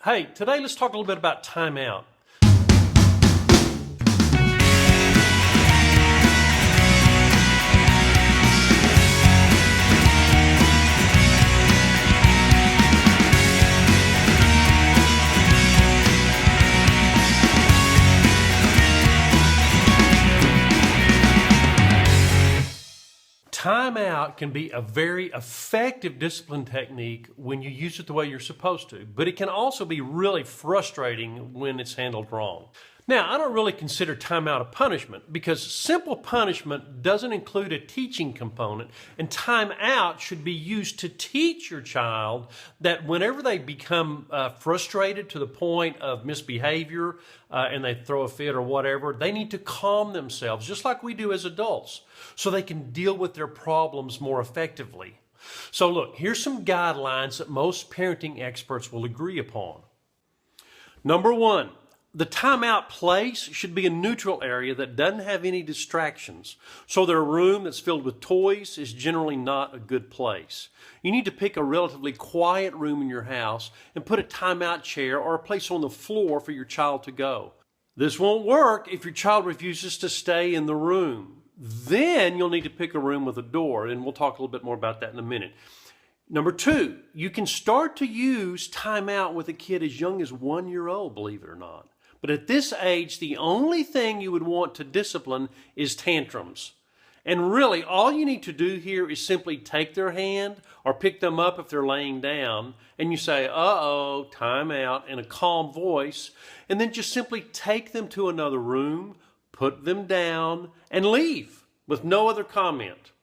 Hey, today let's talk a little bit about timeout. Timeout can be a very effective discipline technique when you use it the way you're supposed to, but it can also be really frustrating when it's handled wrong. Now, I don't really consider timeout a punishment because simple punishment doesn't include a teaching component, and timeout should be used to teach your child that whenever they become frustrated to the point of misbehavior and they throw a fit or whatever, they need to calm themselves, just like we do as adults, so they can deal with their problems more effectively. So look, here's some guidelines that most parenting experts will agree upon. Number one, the timeout place should be a neutral area that doesn't have any distractions. So their room that's filled with toys is generally not a good place. You need to pick a relatively quiet room in your house and put a timeout chair or a place on the floor for your child to go. This won't work if your child refuses to stay in the room. Then you'll need to pick a room with a door, and we'll talk a little bit more about that in a minute. Number two, you can start to use timeout with a kid as young as 1 year old, believe it or not. But at this age, the only thing you would want to discipline is tantrums. And really, all you need to do here is simply take their hand or pick them up if they're laying down, and you say, uh-oh, time out, in a calm voice, and then just simply take them to another room, put them down, and leave with no other comment.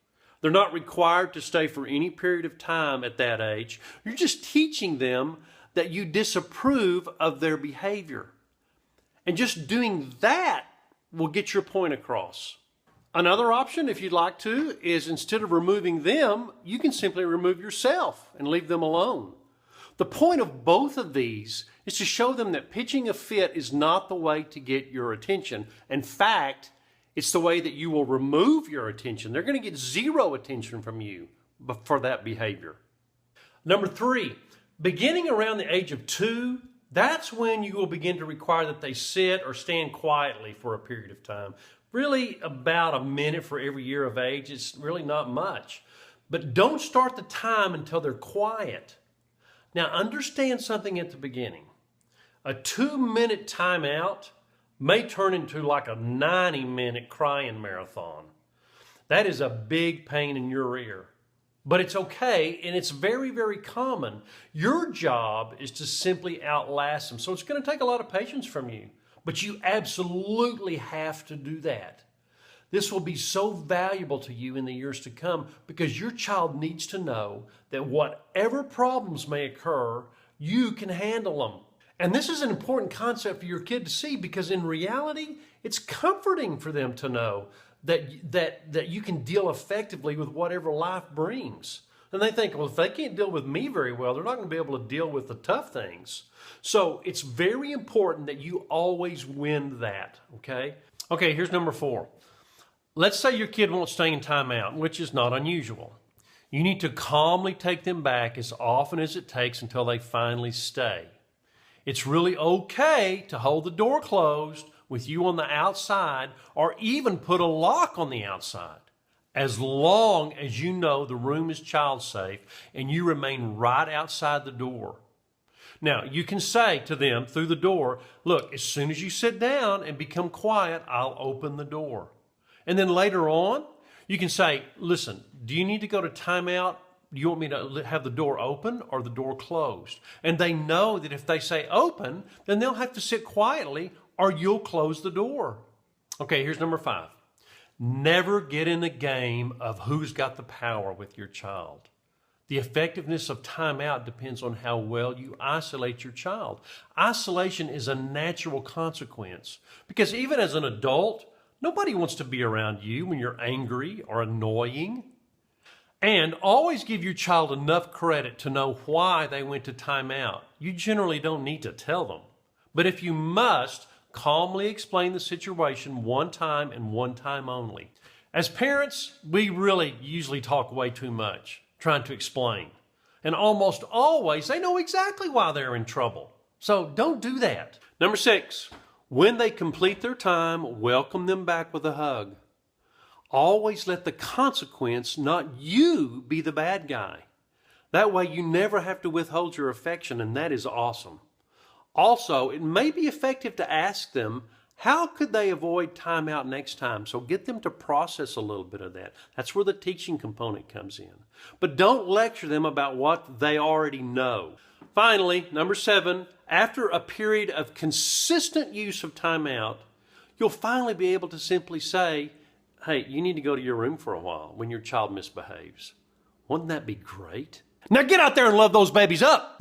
They're not required to stay for any period of time at that age. You're just teaching them that you disapprove of their behavior. And just doing that will get your point across. Another option, if you'd like to, is instead of removing them, you can simply remove yourself and leave them alone. The point of both of these is to show them that pitching a fit is not the way to get your attention. In fact, it's the way that you will remove your attention. They're going to get zero attention from you for that behavior. Number three, beginning around the age of 2, that's when you will begin to require that they sit or stand quietly for a period of time. Really about a minute for every year of age. It's really not much. But don't start the time until they're quiet. Now understand something at the beginning. A 2-minute timeout may turn into like a 90-minute crying marathon. That is a big pain in your ear. But it's okay, and it's very, very common. Your job is to simply outlast them. So it's going to take a lot of patience from you. But you absolutely have to do that. This will be so valuable to you in the years to come because your child needs to know that whatever problems may occur, you can handle them. And this is an important concept for your kid to see because in reality, it's comforting for them to know that you can deal effectively with whatever life brings. And they think, well, if they can't deal with me very well, they're not going to be able to deal with the tough things. So it's very important that you always win that, okay? Okay, here's number 4. Let's say your kid won't stay in timeout, which is not unusual. You need to calmly take them back as often as it takes until they finally stay. It's really okay to hold the door closed with you on the outside or even put a lock on the outside as long as you know the room is child safe and you remain right outside the door. Now, you can say to them through the door, look, as soon as you sit down and become quiet, I'll open the door. And then later on, you can say, listen, do you need to go to timeout? Do you want me to have the door open or the door closed? And they know that if they say open, then they'll have to sit quietly or you'll close the door. Okay, here's number 5. Never get in a game of who's got the power with your child. The effectiveness of timeout depends on how well you isolate your child. Isolation is a natural consequence because even as an adult, nobody wants to be around you when you're angry or annoying. And always give your child enough credit to know why they went to timeout. You generally don't need to tell them. But if you must, calmly explain the situation one time and one time only. As parents, we really usually talk way too much, trying to explain. And almost always, they know exactly why they're in trouble. So don't do that. Number 6, when they complete their time, welcome them back with a hug. Always let the consequence, not you, be the bad guy. That way you never have to withhold your affection, and that is awesome. Also, it may be effective to ask them, how could they avoid timeout next time? So get them to process a little bit of that. That's where the teaching component comes in. But don't lecture them about what they already know. Finally, number 7, after a period of consistent use of timeout, you'll finally be able to simply say, hey, you need to go to your room for a while when your child misbehaves. Wouldn't that be great? Now get out there and love those babies up.